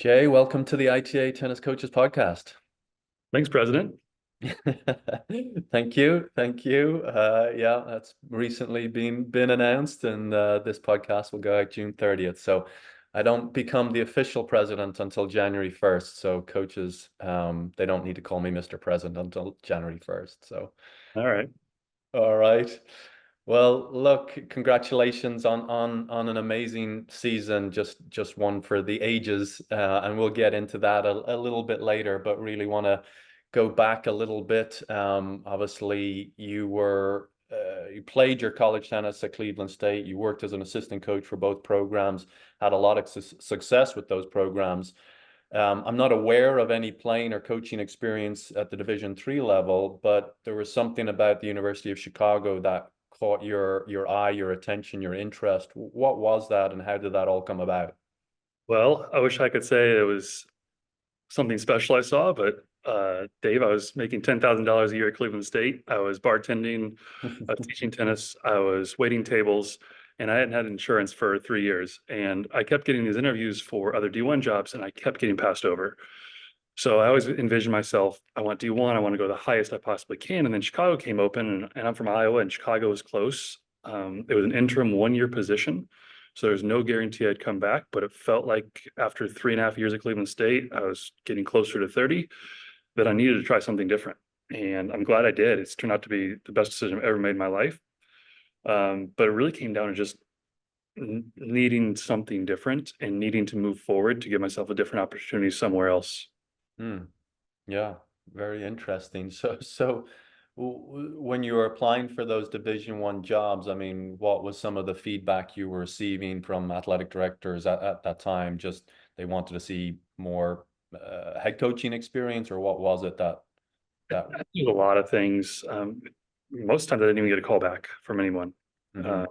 Jay, welcome to the ITA Tennis Coaches Podcast. Thanks, President. Thank you, thank you. Yeah, that's recently been announced, and this podcast will go out June 30th. So I don't become the official president until January 1st. So coaches, they don't need to call me Mr. President until January 1st. So All right. all right. Well, look, congratulations on an amazing season, just one for the ages, and we'll get into that a little bit later. But really want to go back a little bit. Obviously, you played your college tennis at Cleveland State. You worked as an assistant coach for both programs, had a lot of success with those programs. I'm not aware of any playing or coaching experience at the Division III level, but there was something about the University of Chicago that caught your eye, your attention, your interest. What was that, and how did that all come about? Well, I wish I could say it was something special I saw, but Dave, I was making $10,000 a year at Cleveland State. I was bartending, I was teaching tennis, I was waiting tables, and I hadn't had insurance for 3 years. And I kept getting these interviews for other D1 jobs, and I kept getting passed over. So I always envisioned myself, I want D1, I want to go the highest I possibly can. And then Chicago came open, and I'm from Iowa, and Chicago was close. It was an interim 1 year position. So there's no guarantee I'd come back, but it felt like after 3.5 years at Cleveland State, I was getting closer to 30, that I needed to try something different. And I'm glad I did. It's turned out to be the best decision I've ever made in my life. But it really came down to just needing something different and needing to move forward to give myself a different opportunity somewhere else. Hmm. Yeah, very interesting. So when you were applying for those Division I jobs, I mean, what was some of the feedback you were receiving from athletic directors at that time? Just they wanted to see more head coaching experience, or what was it that I do a lot of things. Most times I didn't even get a call back from anyone. Mhm. Uh,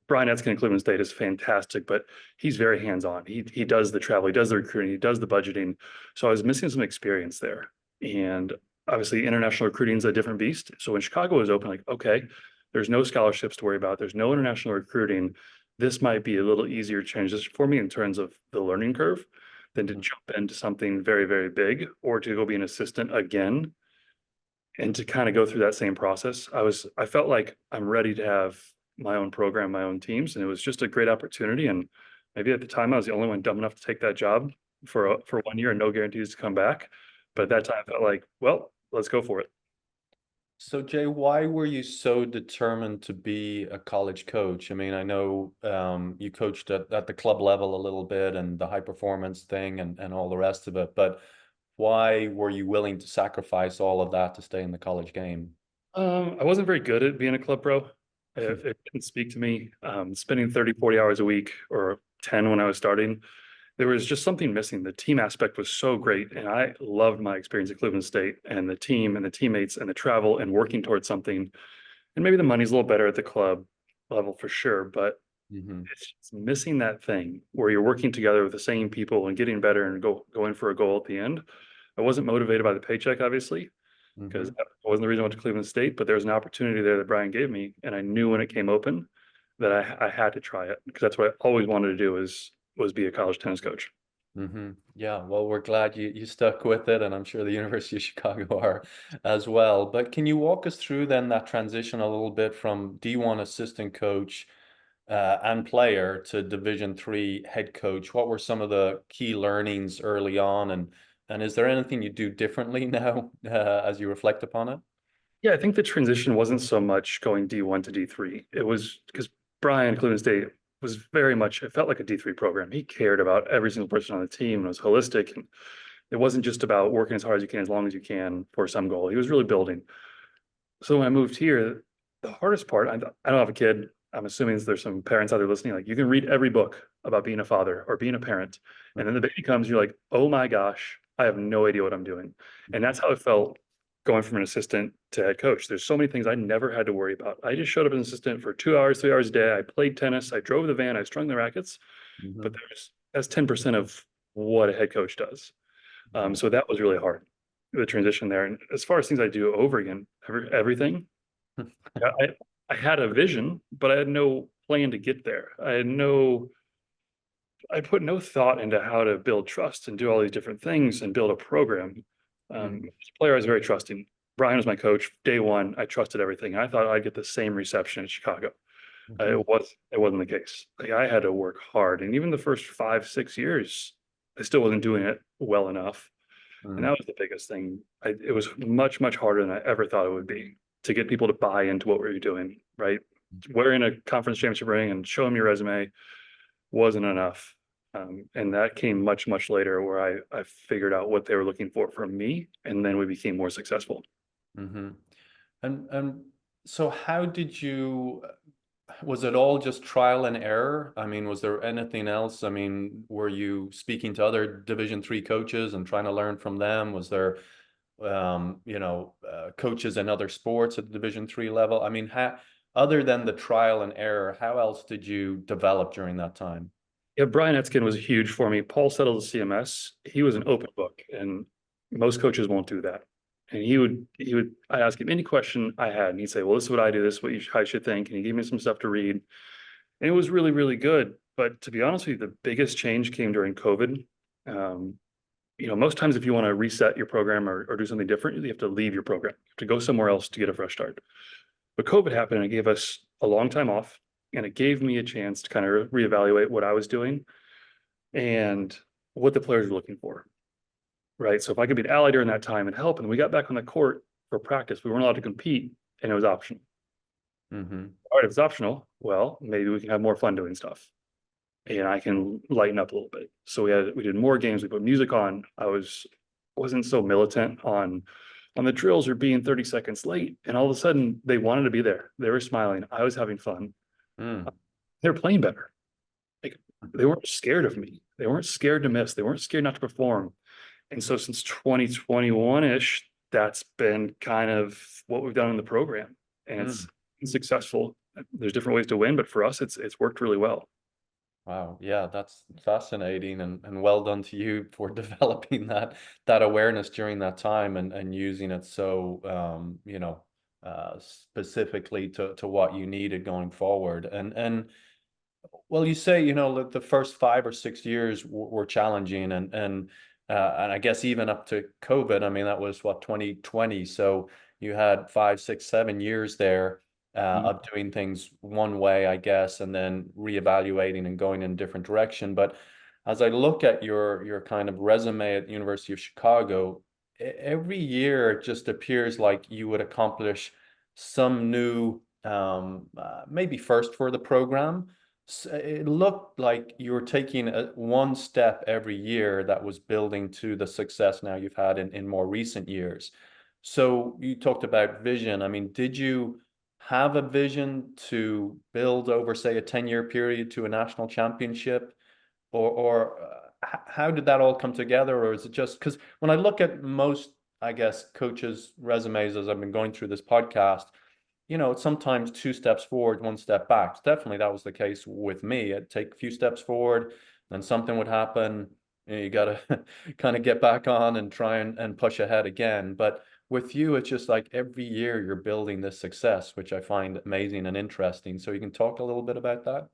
Brian Etzkin at Cleveland State is fantastic, but he's very hands-on. He does the travel, he does the recruiting, he does the budgeting. So I was missing some experience there. And obviously international recruiting is a different beast. So when Chicago was open, like, okay, there's no scholarships to worry about, there's no international recruiting. This might be a little easier transition for me in terms of the learning curve than to jump into something very, very big or to go be an assistant again and to kind of go through that same process. I felt like I'm ready to have my own program, my own teams, and it was just a great opportunity. And maybe at the time I was the only one dumb enough to take that job for 1 year and no guarantees to come back. But at that time I felt like, well, let's go for it. So Jay, why were you so determined to be a college coach? I mean, I know you coached at the club level a little bit and the high performance thing and all the rest of it, but why were you willing to sacrifice all of that to stay in the college game? I wasn't very good at being a club pro. It didn't speak to me. Spending 30, 40 hours a week or 10 when I was starting, there was just something missing. The team aspect was so great. And I loved my experience at Cleveland State and the team and the teammates and the travel and working towards something. And maybe the money's a little better at the club level for sure, but Hmm. it's just missing that thing where you're working together with the same people and getting better and going for a goal at the end. I wasn't motivated by the paycheck, obviously, because Hmm. that wasn't the reason I went to Cleveland State, but there was an opportunity there that Brian gave me, and I knew when it came open that I had to try it because that's what I always wanted to do was be a college tennis coach. Yeah, well, we're glad you stuck with it, and I'm sure the University of Chicago are as well. But can you walk us through then that transition a little bit from D1 assistant coach and player to Division III head coach? What were some of the key learnings early on, and is there anything you do differently now as you reflect upon it? Yeah, I think the transition wasn't so much going D1 to D3. It was because Brian Cleveland State was very much, it felt like a D3 program. He cared about every single person on the team and was holistic. And it wasn't just about working as hard as you can, as long as you can for some goal. He was really building. So when I moved here, the hardest part, I don't have a kid. I'm assuming there's some parents out there listening. Like you can read every book about being a father or being a parent. And then the baby comes, you're like, oh my gosh, I have no idea what I'm doing. And that's how it felt going from an assistant to head coach. There's so many things I never had to worry about. I just showed up as an assistant for 2 hours, 3 hours a day. I played tennis, I drove the van, I strung the rackets, but Mhm. that's 10% of what a head coach does. So that was really hard, the transition there. And as far as things I do over again, everything, I had a vision, but I had no plan to get there. I had no I put no thought into how to build trust and do all these different things and build a program. As Mm, a player, I was very trusting. Brian was my coach. Day one, I trusted everything. I thought I'd get the same reception in Chicago. mhm, It wasn't the case. Like, I had to work hard, and even the first 5, 6 years, I still wasn't doing it well enough. And that mm, was the biggest thing. It was much, much harder than I ever thought it would be to get people to buy into what we were doing, right? Wearing a conference championship ring and show them your resume wasn't enough. And that came much, much later where I figured out what they were looking for from me, and then we became more successful. mhm. And so how did you, was it all just trial and error? I mean, was there anything else? I mean, were you speaking to other Division 3 coaches and trying to learn from them? Was there, coaches in other sports at the Division 3 level? I mean, how, other than the trial and error, how else did you develop during that time? Yeah, Brian Etzkin was huge for me. Paul settled the CMS. He was an open book, and most coaches won't do that. And I ask him any question I had, and he'd say, "Well, this is what I do. This is what I should think." And he gave me some stuff to read, and it was really, really good. But to be honest with you, the biggest change came during COVID. Um, most times if you want to reset your program or do something different, you have to leave your program. You have to go somewhere else to get a fresh start. But COVID happened and it gave us a long time off, and it gave me a chance to kind of reevaluate what I was doing and what the players were looking for. Right. So if I could be an ally during that time and help, and we got back on the court for practice, we weren't allowed to compete, and it was optional. Mm-hmm. All right, if it's optional, well, maybe we can have more fun doing stuff, and I can lighten up a little bit. So we did more games. We put music on. Wasn't so militant on the drills or being 30 seconds late. And all of a sudden they wanted to be there. They were smiling. I was having fun. Mm, They were playing better. Like, they weren't scared of me. They weren't scared to miss. They weren't scared not to perform. And so since 2021-ish, that's been kind of what we've done in the program. And it's mm. been successful. There's different ways to win, but for us, it's worked really well. Wow, yeah, that's fascinating and well done to you for developing that awareness during that time and using it so specifically to what you needed going forward. And well, you say, the first 5 or 6 years were challenging and I guess even up to COVID, I mean, that was what, 2020. So you had 5, 6, 7 years there Mhm. of doing things one way, I guess, and then reevaluating and going in a different direction. But as I look at your kind of resume at the University of Chicago, every year it just appears like you would accomplish some new maybe first for the program. It looked like you were taking one step every year that was building to the success now you've had in more recent years. So you talked about vision. I mean, did you have a vision to build over, say, a 10-year period to a national championship? Or how did that all come together? Or is it just because when I look at most, I guess, coaches' resumes as I've been going through this podcast, it's sometimes 2 steps forward, 1 step back. Definitely that was the case with me. I'd take a few steps forward, then something would happen. You got to kind of get back on and try and push ahead again. But with you, it's just like every year you're building this success, which I find amazing and interesting. So you can talk a little bit about that?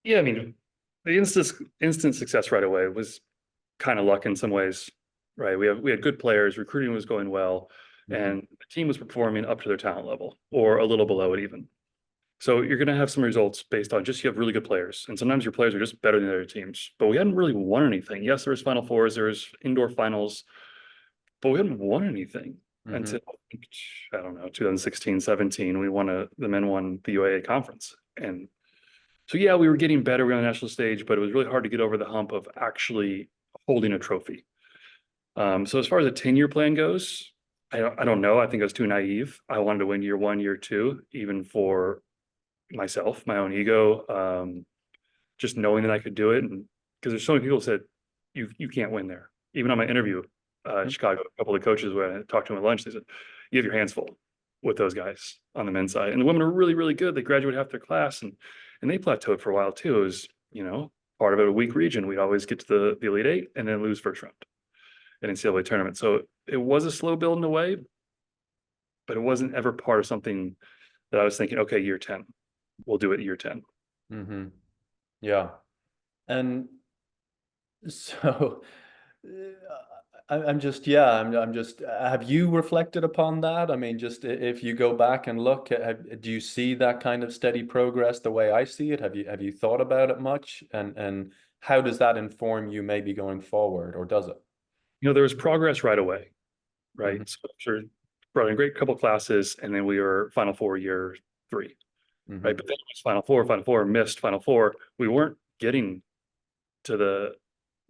Yeah, I mean, the instant success right away was kind of luck in some ways, right? We had good players, recruiting was going well, Hmm. and the team was performing up to their talent level or a little below it even. So you're going to have some results based on just you have really good players, and sometimes your players are just better than the other teams. But we hadn't really won anything. Yes, there was Final Fours, there was indoor finals, but we hadn't won anything Hmm. until I don't know 2016, 17. The men won the UAA conference, and so yeah, we were getting better. We were on the national stage, but it was really hard to get over the hump of actually holding a trophy. So as far as a 10-year plan goes, I don't know. I think I was too naive. I wanted to win year one, year two, even for myself, my own ego, just knowing that I could do it. And because there's so many people who said, you can't win there. Even on my interview in Chicago, a couple of coaches when I talked to them at lunch, they said, you have your hands full with those guys on the men's side. And the women are really, really good. They graduate half their class and they plateaued for a while too. It was, part of a weak region. We'd always get to the Elite Eight and then lose first round in NCAA tournament. So it was a slow build in a way, but it wasn't ever part of something that I was thinking, okay, year 10, we'll do it year 10. Hmm. Yeah. And so I'm just, yeah, I'm just, have you reflected upon that? I mean, just if you go back and look, do you see that kind of steady progress the way I see it? Have you thought about it much? And how does that inform you maybe going forward, or does it? There was progress right away, right? Hmm. So sure, brought in a great couple classes, and then we were Final Four year three, right? Hmm. But then it was Final Four, missed Final Four. We weren't getting to the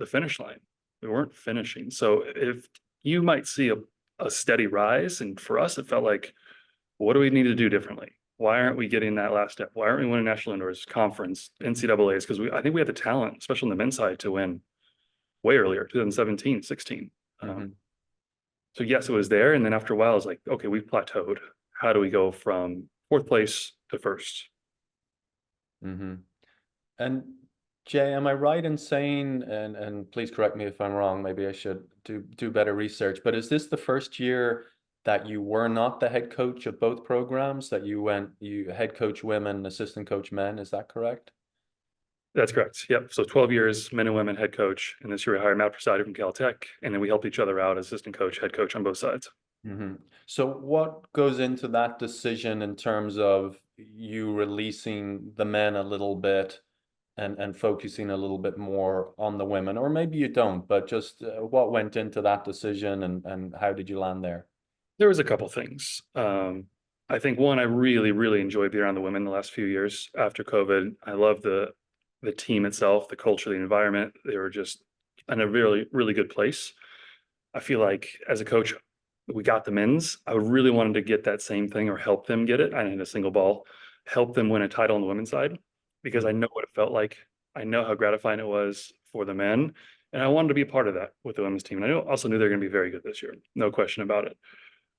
finish line. We weren't finishing. So if you might see a steady rise, and for us, it felt like, what do we need to do differently? Why aren't we getting that last step? Why aren't we winning national indoors, conference, NCAA's? Because I think we had the talent, especially on the men's side, to win way earlier, 2017, 16. Hmm. So yes, it was there. And then after a while, it's like, okay, we've plateaued. How do we go from fourth place to first? Hmm. And Jay, am I right in saying, and please correct me if I'm wrong, maybe I should do better research, but is this the first year that you were not the head coach of both programs, that you head coach women, assistant coach men, is that correct? That's correct. Yep. So 12 years, men and women head coach. And this year we hired Matt Prasadi from Caltech. And then we helped each other out, assistant coach, head coach on both sides. Hmm. So what goes into that decision in terms of you releasing the men a little bit and focusing a little bit more on the women, or maybe you don't, but just what went into that decision and how did you land there? There was a couple things. I think one, I really, really enjoyed being around the women the last few years after COVID. I love the team itself, the culture, the environment. They were just in a really, really good place. I feel like as a coach, we got the men's. I really wanted to get that same thing or help them get it. I didn't hit a single ball, help them win a title on the women's side because I Mhm. know what it felt like. I know how gratifying it was for the men. And I wanted to be a part of that with the women's team. And also knew they're going to be very good this year. No question about it.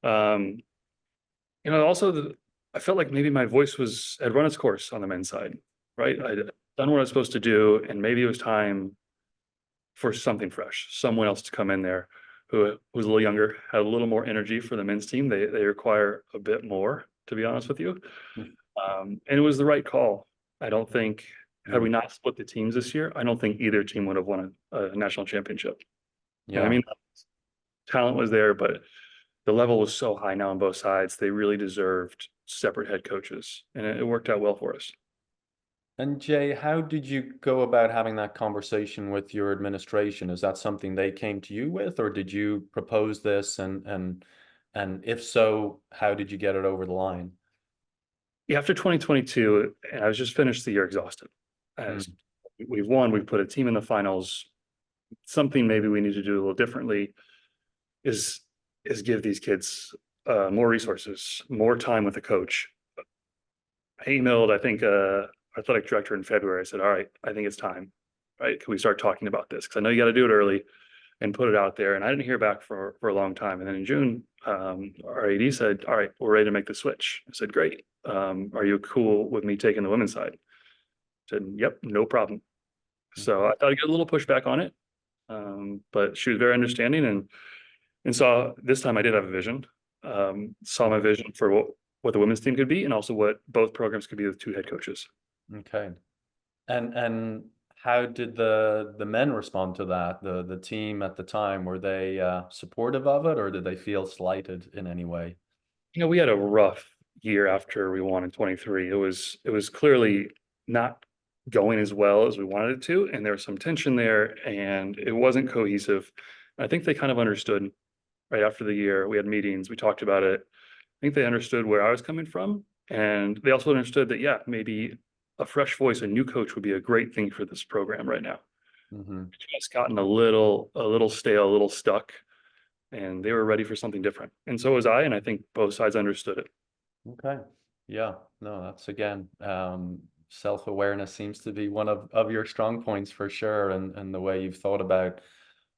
Um, also I felt like maybe my voice had run its course on the men's side, right? I'd done what I was supposed to do, and maybe it was time for something fresh, someone else to come in there who was a little younger, had a little more energy for the men's team. They require a bit more, to be honest with you. And it was the right call. I don't think had we Mm. not split the teams this year, I don't think either team would have won a national championship. And I Yeah. mean, talent was there, but the level was so high now on both sides. They really deserved separate head coaches, and it worked out well for us. And Jay, how did you go about having that conversation with your administration? Is that something they came to you with, or did you propose this and if so, how did you get it over the line? Yeah, after 2022, and I was just finished the year exhausted. As Mm. we've won, we've put a team in the finals. Something maybe we need to do a little differently is give these kids more resources, more time with the coach. I emailed, I think, athletic director in February. I said, "All right, I think it's time. Right? Can we start talking about this? Because I know you got to do it early and put it out there." And I didn't hear back for a long time. And then in June, our AD said, "All right, we're ready to make the switch." I said, "Great. Are you cool with me taking the women's side?" I said, "Yep, no problem." So Okay. I thought I'd get a little pushback on it, but she was very understanding and saw this time I did have a vision. Saw my vision for what the women's team could be, and also what both programs could be with two head coaches. Okay. And how did the men respond to that? The team at the time, were they supportive of it, or did they feel slighted in any way? We had a rough year after we won in 23. It was clearly not going as well as we wanted it to, and there was some tension there, and it wasn't cohesive. I think they kind of understood right after the year. We had meetings, we talked about it. I think they understood where I was coming from, and they also understood that, yeah, maybe a fresh voice, a new coach would be a great thing for this program right now. Hmm. It's gotten a little stale, a little stuck, and they were ready for something different. And so was I, and I think both sides understood it. Okay. Yeah. No, that's again, self-awareness seems to be one of your strong points for sure, and the way you've thought about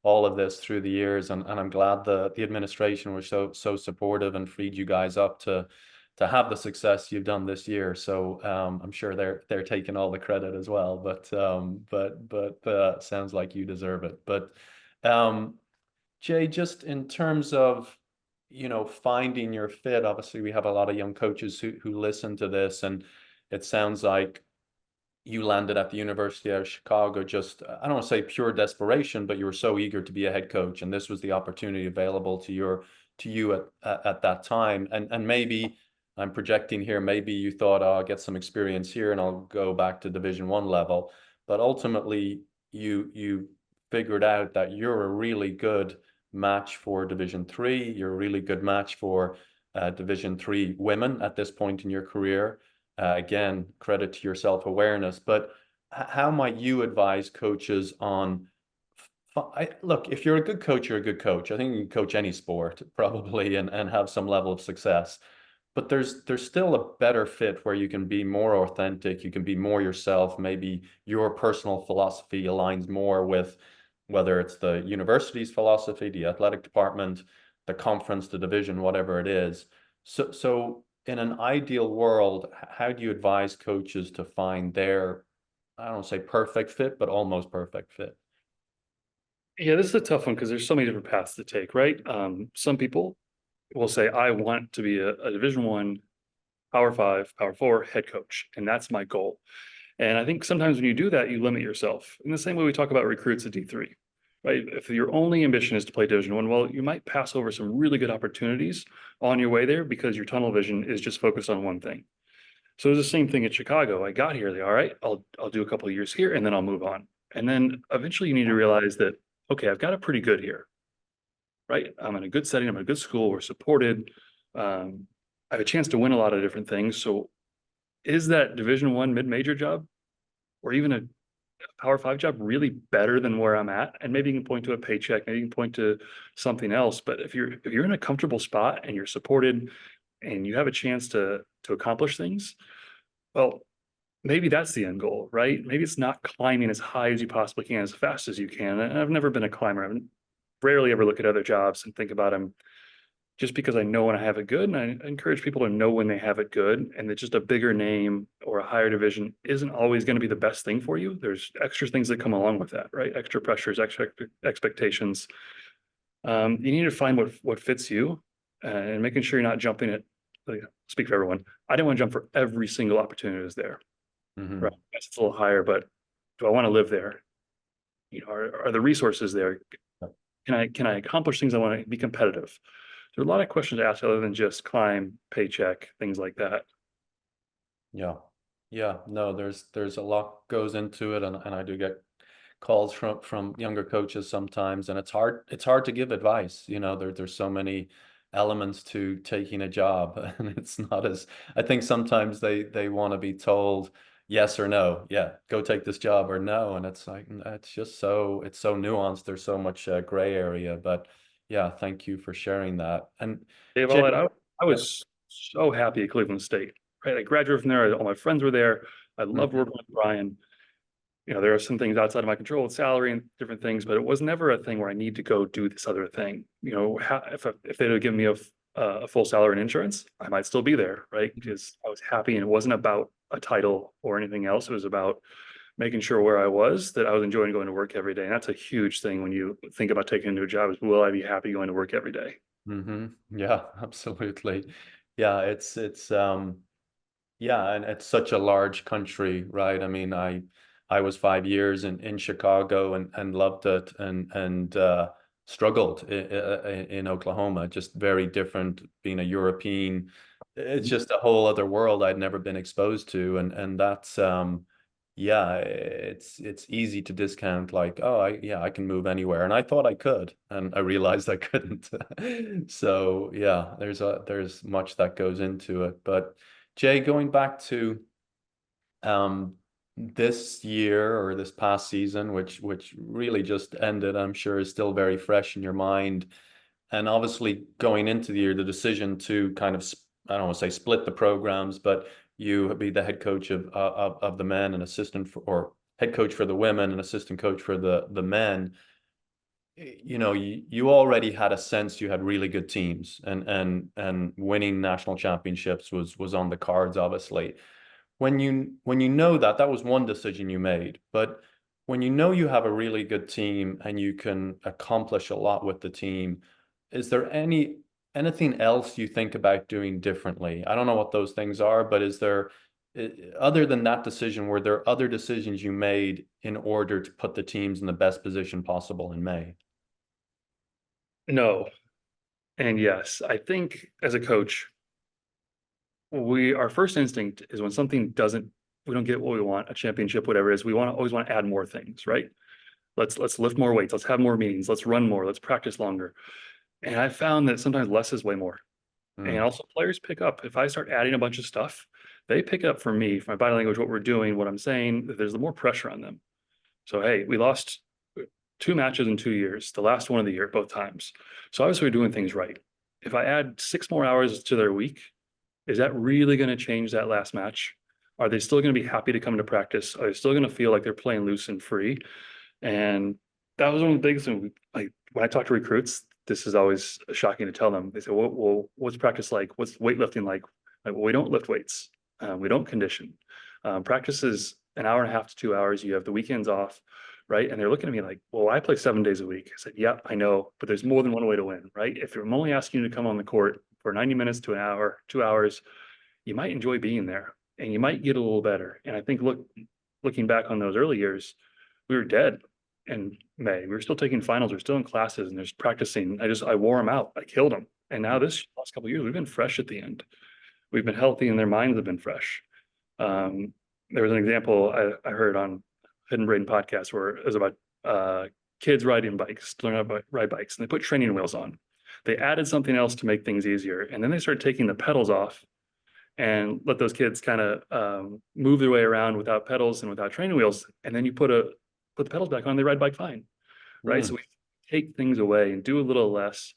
all of this through the years, and I'm glad the administration was so supportive and freed you guys up to have the success you've done this year. So I'm sure they're taking all the credit as well, but sounds like you deserve it. But um, Jay, just in terms of, finding your fit, obviously we have a lot of young coaches who listen to this, and it sounds like you landed at the University of Chicago, just, I don't want to say pure desperation, but you were so eager to be a head coach, and this was the opportunity available to you at that time. And maybe I'm projecting here, maybe you thought, oh, I'll get some experience here and I'll go back to Division 1 level. But ultimately you figured out that you're a really good match for Division 3. You're a really good match for Division 3 women at this point in your career. Again, credit to your self-awareness. But how might you advise coaches on? Look, if you're a good coach, you're a good coach. I think you can coach any sport probably and have some level of success. But there's still a better fit where you can be more authentic, you can be more yourself. Maybe your personal philosophy aligns more with whether it's the university's philosophy, the athletic department, the conference, the division, whatever it is. So in an ideal world, how do you advise coaches to find their, I don't say perfect fit, but almost perfect fit? Yeah, this is a tough one because there's so many different paths to take, right? Some people will say, I want to be a Division 1, Power 5, Power 4 head coach, and that's my goal. And I think sometimes when you do that, you limit yourself. In the same way we talk about recruits at D3, right? If your only ambition is to play Division 1, well, you might pass over some really good opportunities on your way there because your tunnel vision is just focused on one thing. So it's the same thing at Chicago. I got here, all right, I'll do a couple of years here and then I'll move on. And then eventually you need to realize that, okay, I've got it pretty good here, right? I'm in a good setting, I'm in a good school, we're supported. I have a chance to win a lot of different things. So is that Division 1 mid-major job or even a Power 5 job really better than where I'm at? And maybe you can point to a paycheck, maybe you can point to something else. But if you're in a comfortable spot and you're supported and you have a chance to accomplish things, well, maybe that's the end goal, right? Maybe it's not climbing as high as you possibly can, as fast as you can. And I've never been a climber. I rarely ever look at other jobs and think about them just because I know when I have it good. And I encourage people to know when they have it good, and that just a bigger name or a higher division isn't always going to be the best thing for you. There's extra things that come along with that, right? Extra pressures, extra expectations. You need to find what fits you, and making sure you're not jumping at, like, speak for everyone. I didn't want to jump for every single opportunity that's there. Mm-hmm. Right. Yes, it's a little higher, but do I want to live there? Are the resources there? Can I accomplish things I want to be competitive? There are a lot of questions to ask other than just climb, paycheck, things like that. Yeah. Yeah. No, there's a lot goes into it, and I do get calls from younger coaches sometimes, and it's hard to give advice. There's so many elements to taking a job, and it's not as, I think sometimes they want to be told yes or no. Yeah, go take this job, or no, and it's like it's just so nuanced. There's so much gray area, but yeah, thank you for sharing that. And Dave, Jay, all that I yeah. was so happy at Cleveland State. Right, I graduated from there. All my friends were there. I loved Mhm. working with Brian. There are some things outside of my control with salary and different things, but it was never a thing where I need to go do this other thing. If they'd have given me a full salary and insurance, I might still be there, right? Because I was happy, and it wasn't about a title or anything else. It was about making sure where I was, that I was enjoying going to work every day. And that's a huge thing when you think about taking a new job, is will I be happy going to work every day? Yeah, absolutely. Yeah, it's yeah, and it's such a large country, right? I mean, I was 5 years in Chicago and loved it, and struggled in Oklahoma. Just very different being a European. It's just a whole other world I'd never been exposed to, and that's yeah, it's easy to discount, like, oh, yeah, I can move anywhere, and I thought I could, and I realized I couldn't. So yeah, there's much that goes into it, but. Jay, going back to um, this year or this past season, which really just ended, I'm sure is still very fresh in your mind. And obviously going into the year, the decision to kind of, I don't want to say split the programs, but you be the head coach of the men and assistant for, or head coach for the women and assistant coach for the men. You already had a sense you had really good teams, and winning national championships was on the cards, obviously. When you know that, that was one decision you made, but when you know you have a really good team and you can accomplish a lot with the team, is there anything else you think about doing differently? I don't know what those things are, but is there other than that decision, were there other decisions you made in order to put the teams in the best position possible in May? No. And yes, I think as a coach, our first instinct is when something doesn't, we don't get what we want, a championship, whatever it is, we always want to add more things, right? Let's lift more weights, let's have more meetings, let's run more, let's practice longer. And I found that sometimes less is way more. And Mm, also players pick up. If I start adding a bunch of stuff, they pick up for me, for my body language, what we're doing, what I'm saying, there's more pressure on them. So hey, we lost 2 matches in 2 years, the last one of the year, both times. So obviously we're doing things right. If I add 6 more hours to their week, is that really going to change that last match? Are they still going to be happy to come to practice? Are they still going to feel like they're playing loose and free? And that was one of the biggest things. Like when I talk to recruits, this is always shocking to tell them. They say, well, what's practice like? What's weightlifting like? Like, well, we don't lift weights. We don't condition. Practice is an hour and a half to 2 hours. You have the weekends off, right? And they're looking at me like, well, I play 7 days a week. I said, yeah, I know, but there's more than one way to win, right? If I'm only asking you to come on the court for 90 minutes to an hour, 2 hours, you might enjoy being there and you might get a little better. And I think looking back on those early years, we were dead in May. We were still taking finals. We are still in classes and there's practicing. I wore them out. I killed them. And now this last couple of years, we've been fresh at the end. We've been healthy and their minds have been fresh. There was an example I heard on Hidden Brain podcast where it was about kids riding bikes, learning how to ride bikes, and they put training wheels on. They added something else to make things easier. And then they started taking the pedals off and let those kids kind of move their way around without pedals and without training wheels. And then you put the pedals back on, they ride bike fine, right? So mm, we take things away and do a little less,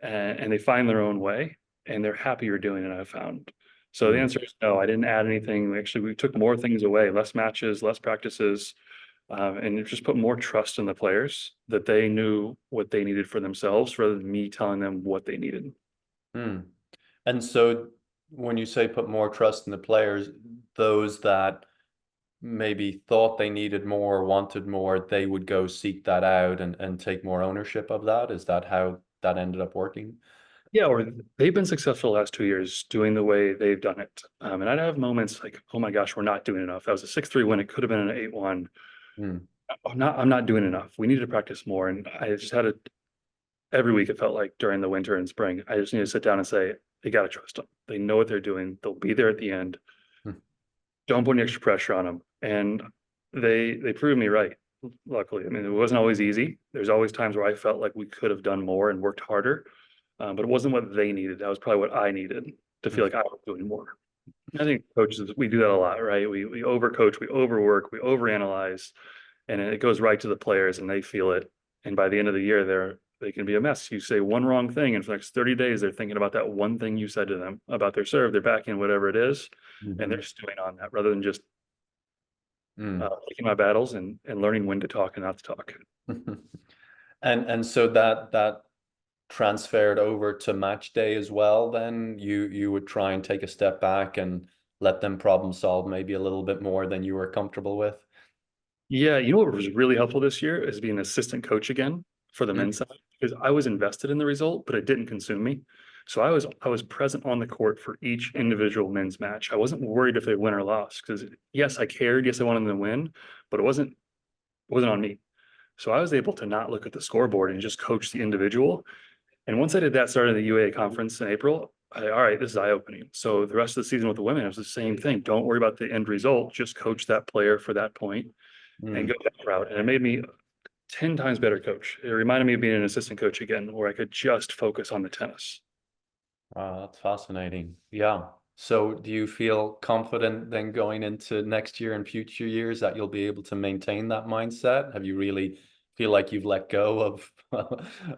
and they find their own way, and they're happier doing it, I've found. So the mm, answer is no, I didn't add anything. We took more things away, less matches, less practices, and it just put more trust in the players that they knew what they needed for themselves rather than me telling them what they needed. mm. And so when you say put more trust in the players, those that maybe thought they needed more, wanted more, they would go seek that out and take more ownership of that. Is that how that ended up working? Yeah, or they've been successful the last 2 years doing the way they've done it. And I'd have moments like, oh my gosh, we're not doing enough. That was a 6-3 win. It could have been an 8-1. Mm, I'm not doing enough. We need to practice more. And I just had it every week. It felt like during the winter and spring. I just need to sit down and say, you got to trust them. They know what they're doing. They'll be there at the end. mm, Don't put any extra pressure on them. And they proved me right. Luckily, I mean, it wasn't always easy. There's always times where I felt like we could have done more and worked harder, but it wasn't what they needed. That was probably what I needed to feel like I was doing more. I think coaches, we do that a lot, right? We overcoach, we overwork, we overanalyze, and it goes right to the players and they feel it. And by the end of the year, they can be a mess. You say one wrong thing, and for the next 30 days, they're thinking about that one thing you said to them about their serve, their backhand, whatever it is, and they're mhm, stewing on that rather than just mm. picking my battles and learning when to talk and not to talk. And so that transferred over to match day as well, then you would try and take a step back and let them problem solve maybe a little bit more than you were comfortable with. Yeah, you know what was really helpful this year is being an assistant coach again for the men's Mm, side because I was invested in the result, but it didn't consume me. So I was present on the court for each individual men's match. I wasn't worried if they win or lost because yes, I cared. Yes, I wanted them to win, but it wasn't on me. So I was able to not look at the scoreboard and just coach the individual. And once I did that, started the UAA conference in April, all right, this is eye-opening. So the rest of the season with the women, it was the same thing. Don't worry about the end result. Just coach that player for that point and mm. go that route. And it made me 10 times better coach. It reminded me of being an assistant coach again, where I could just focus on the tennis. That's fascinating. Yeah. So do you feel confident then going into next year and future years that you'll be able to maintain that mindset? Have you really feel like you've let go of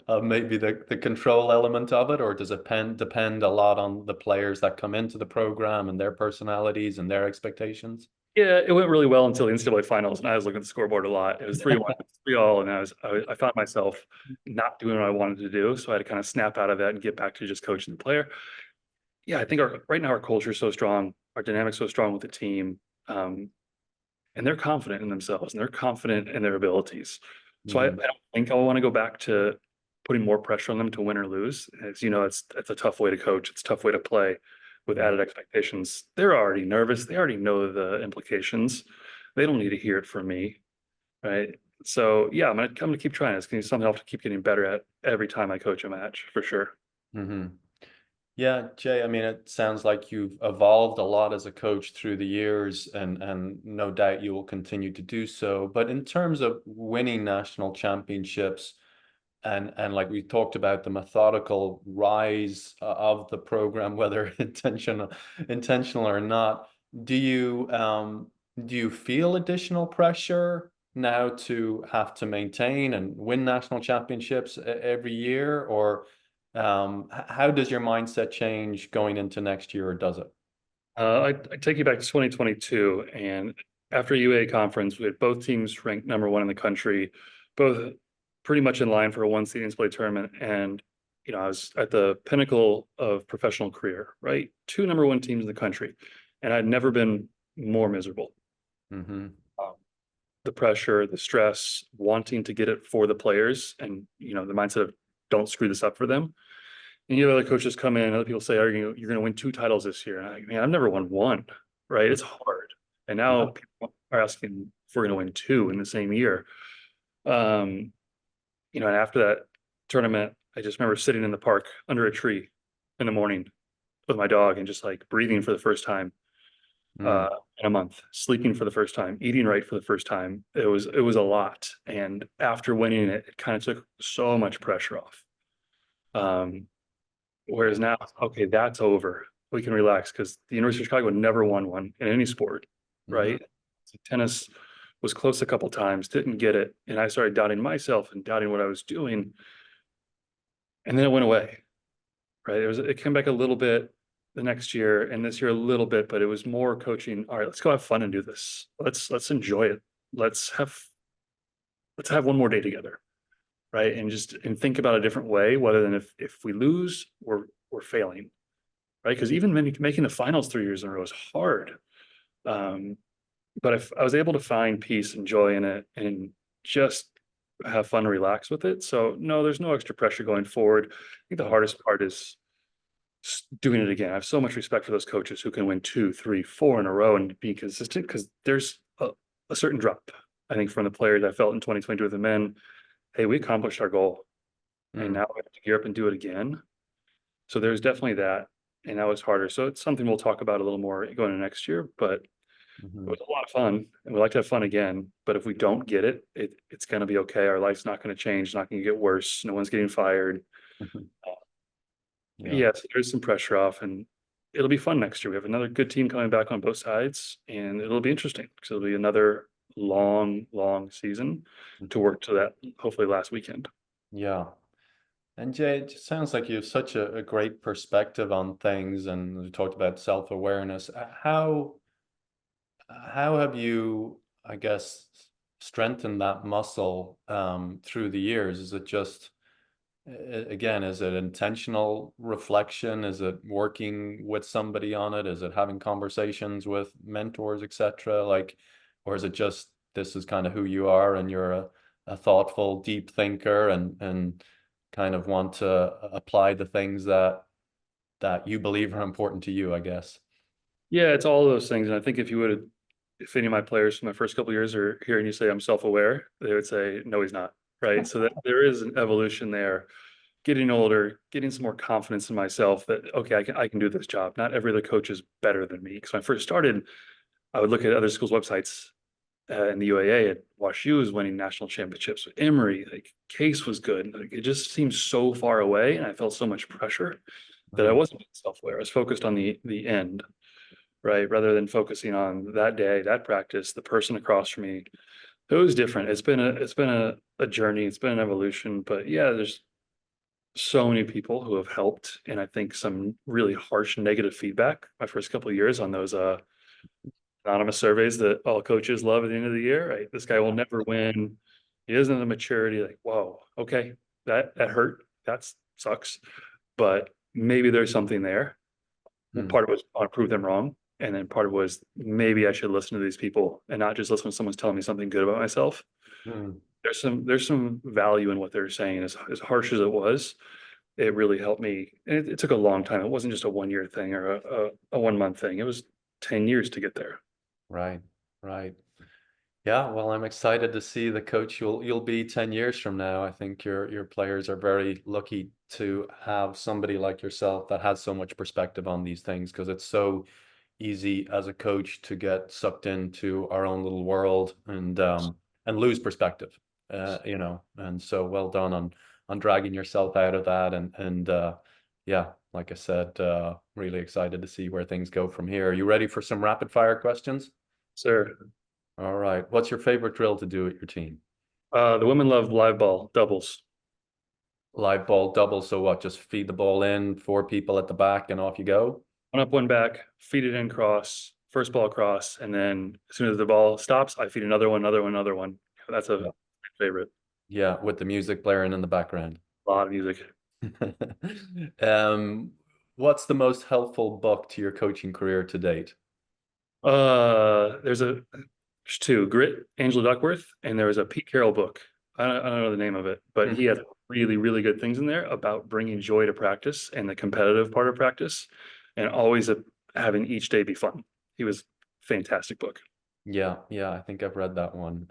of maybe the control element of it, or does it depend a lot on the players that come into the program and their personalities and their expectations? Yeah, it went really well until the NCAA finals, and I was looking at the scoreboard a lot. It was 3-1, 3-all, and I found myself not doing what I wanted to do. So I had to kind of snap out of that and get back to just coaching the player. Yeah, I think right now our culture is so strong, our dynamic's so strong with the team, um, and they're confident in themselves and they're confident in their abilities. So I Mhm. don't think I want to go back to putting more pressure on them to win or lose. As you know, it's a tough way to coach. It's a tough way to play. with added expectations. They're already nervous. They already know the implications. They don't need to hear it from me, right? So yeah, I'm gonna keep trying. It's gonna be something I'll have to keep getting better at every time I coach a match for sure. Mm-hmm. Yeah, Jay, I mean, it sounds like you've evolved a lot as a coach through the years, and no doubt you will continue to do so. But in terms of winning national championships, and like we talked about the methodical rise of the program, whether intentional or not, do you do you feel additional pressure now to have to maintain and win national championships every year, or how does your mindset change going into next year, or does it? I take you back to 2022, and after UA conference, we had both teams ranked number one in the country, both pretty much in line for a one seed NCAA tournament. And I was at the pinnacle of professional career, right? Two number one teams in the country, and I'd never been more miserable. Mm-hmm. Um, the pressure, the stress, wanting to get it for the players, and the mindset of don't screw this up for them. And you have other coaches come in, other people say, "Are you're going to win two titles this year?" And I, man, I've never won one, right? It's hard. And now Yeah. people are asking if we're going to win two in the same year. Um, and after that tournament, I just remember sitting in the park under a tree in the morning with my dog and just like breathing for the first time Mm, in a month, sleeping for the first time, eating right for the first time. It was a lot. And after winning it, it kind of took so much pressure off. Um, Whereas now, okay, that's over. We can relax because the University of Chicago never won one in any sport, mhm, right? So tennis was close a couple times, didn't get it, and I started doubting myself and doubting what I was doing, and then it went away, right? It came back a little bit the next year, and this year a little bit, but it was more coaching. All right, let's go have fun and do this. Let's enjoy it. Let's have let's have one more day together, right? And think about a different way, whether than if we lose, we're failing, right? Because even making the finals 3 years in a row is hard. Um, but if I was able to find peace and joy in it and just have fun and relax with it. So no, there's no extra pressure going forward. I think the hardest part is doing it again. I have so much respect for those coaches who can win two, three, four in a row and be consistent because there's a certain drop. I think from the players I felt in 2022 with the men, hey, we accomplished our goal and mm, now we have to gear up and do it again. So there's definitely that. And that was harder. So it's something we'll talk about a little more going into next year, but it mhm, was a lot of fun and we like to have fun again. But if we don't get it, it's going to be okay. Our life's not going to change, not going to get worse. No one's getting fired. mhm. Yeah. Yes, there's some pressure off and it'll be fun next year. We have another good team coming back on both sides and it'll be interesting because it'll be another long, long season to work to that hopefully last weekend. Yeah. And Jay, it just sounds like you have such a great perspective on things, and we talked about self-awareness. How have you, I guess, strengthened that muscle through the years? Is it just again, is it intentional reflection? Is it working with somebody on it? Is it having conversations with mentors, etc.? Like, or is it just this is kind of who you are and you're a thoughtful, deep thinker and kind of want to apply the things that you believe are important to you, I guess. Yeah, it's all of those things. And I think if any of my players from my first couple of years are hearing you say I'm self-aware, they would say, no, he's not. Right. So that there is an evolution there, getting older, getting some more confidence in myself that, okay, I can do this job. Not every other coach is better than me. Because when I first started, I would look at other schools' websites in the UAA and WashU was winning national championships with Emory. Like Case was good. Like it just seemed so far away. And I felt so much pressure that I Mm, wasn't being self-aware. I was focused on the end, right? Rather than focusing on that day, that practice, the person across from me. It was different. It's been a journey. It's been an evolution. But yeah, there's so many people who have helped, and I think some really harsh negative feedback my first couple of years on those anonymous surveys that all coaches love at the end of the year. Right, this guy will never win. He doesn't have the maturity. Like, whoa, okay, that hurt. That sucks. But maybe there's something there. Well, mm, part of it was I want to prove them wrong. And then part of it was maybe I should listen to these people and not just listen when someone's telling me something good about myself. mm, There's some value in what they're saying, as harsh as it was. it really helped me. And it took a long time. It wasn't just a 1 year thing or a 1 month thing. It was 10 years to get there. Right, right. Yeah, well, I'm excited to see the coach you'll be 10 years from now. I think your players are very lucky to have somebody like yourself that has so much perspective on these things because it's so easy as a coach to get sucked into our own little world and lose perspective. And so well done on dragging yourself out of that and yeah, like I said, really excited to see where things go from here. Are you ready for some rapid fire questions? Sir, All right. What's your favorite drill to do at your team? the women love live ball doubles. Live ball double. So what? Just feed the ball in, four people at the back, and off you go. One up, one back, feed it in cross, first ball cross, and then as soon as the ball stops, I feed another one, another one, another one. That's a Yeah. favorite. Yeah, with the music blaring in the background. A lot of music. Um, what's the most helpful book to your coaching career to date? There's two, Grit, Angela Duckworth, and there was a Pete Carroll book. I don't know the name of it, but he Mhm. has really, really good things in there about bringing joy to practice and the competitive part of practice, and always having each day be fun. He was fantastic book. Yeah, yeah, I think I've read that one.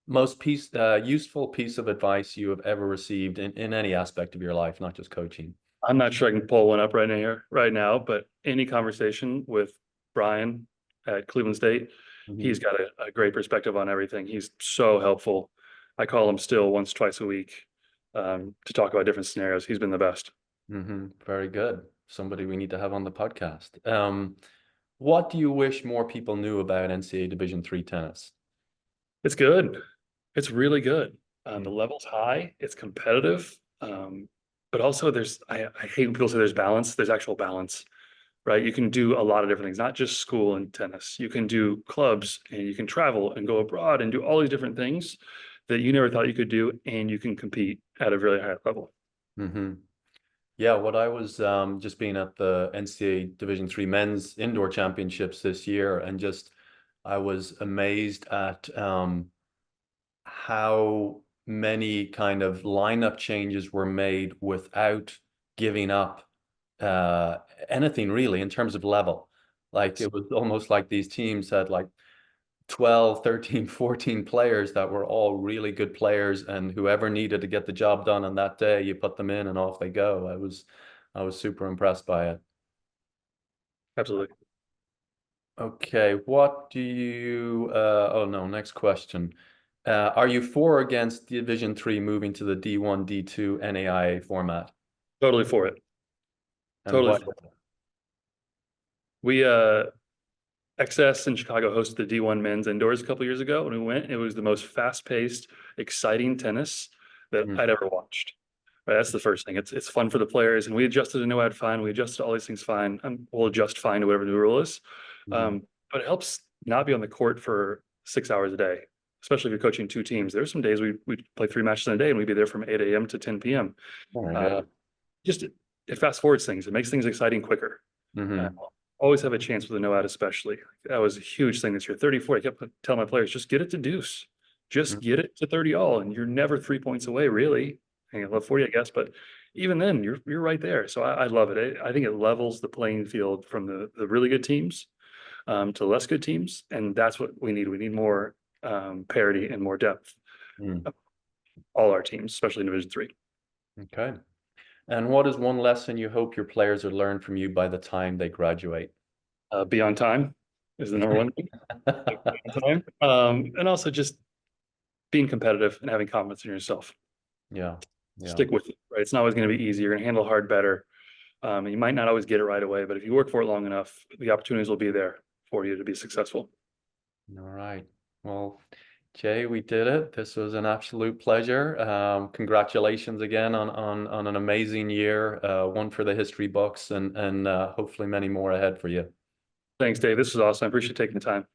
Most useful piece of advice you have ever received in any aspect of your life, not just coaching. I'm not sure I can pull one up right now, but any conversation with Brian at Cleveland State, Mhm. he's got a great perspective on everything. He's so helpful. I call him still once, twice a week to talk about different scenarios. He's been the best. Very good. Somebody we need to have on the podcast. What do you wish more people knew about NCAA Division III tennis? It's good. It's really good. The Mm. level's high. It's competitive. But also I hate when people say there's balance. There's actual balance, right? You can do a lot of different things, not just school and tennis. You can do clubs and you can travel and go abroad and do all these different things that you never thought you could do, and you can compete at a really high level. hmm Yeah, what I was just being at the NCAA Division III Men's Indoor Championships this year, and just I was amazed at how many kind of lineup changes were made without giving up uh, anything really in terms of level. Like it was almost like these teams had like 12, 13, 14 players that were all really good players, and whoever needed to get the job done on that day, you put them in and off they go. I was super impressed by it. Absolutely. Okay, what do you oh no, next question. Are you for or against Division 3 moving to the D1, D2 NAIA format? Totally for it. And Totally what? for it. We XS in Chicago hosted the D1 men's indoors a couple years ago. When we went, it was the most fast-paced, exciting tennis that Mm, I'd ever watched. Right, that's the first thing. It's fun for the players, and we adjusted to NOAD fine. We adjusted all these things fine. We'll adjust fine to whatever the rule is. mhm, But it helps not be on the court for 6 hours a day, especially if you're coaching two teams. There's some days we play three matches in a day, and we'd be there from 8 a.m. to 10 p.m. oh my Uh, God. just it fast forwards things. It makes things exciting quicker. Uh, hmm always have a chance with a no out, especially. That was a huge thing this year. 34. I kept telling my players, just get it to deuce. Just get it to 30 all, and you're never 3 points away, really. I love 40, I guess, but even then, you're right there. So I love it. I think it levels the playing field from the really good teams to less good teams, and that's what we need. We need more parity and more depth. All our teams, especially in Division Three. Okay. And what is one lesson you hope your players will learn from you by the time they graduate? Be on time is the number one thing. Be on time, and also just being competitive and having confidence in yourself. Yeah, yeah. Stick with it, right? It's not always going to be easy. You're going to handle hard better. And you might not always get it right away, but if you work for it long enough, the opportunities will be there for you to be successful. All right. Well, Jay, we did it. This was an absolute pleasure. Congratulations again on an amazing year, one for the history books, and hopefully many more ahead for you. Thanks, Dave. This was awesome. I appreciate taking the time.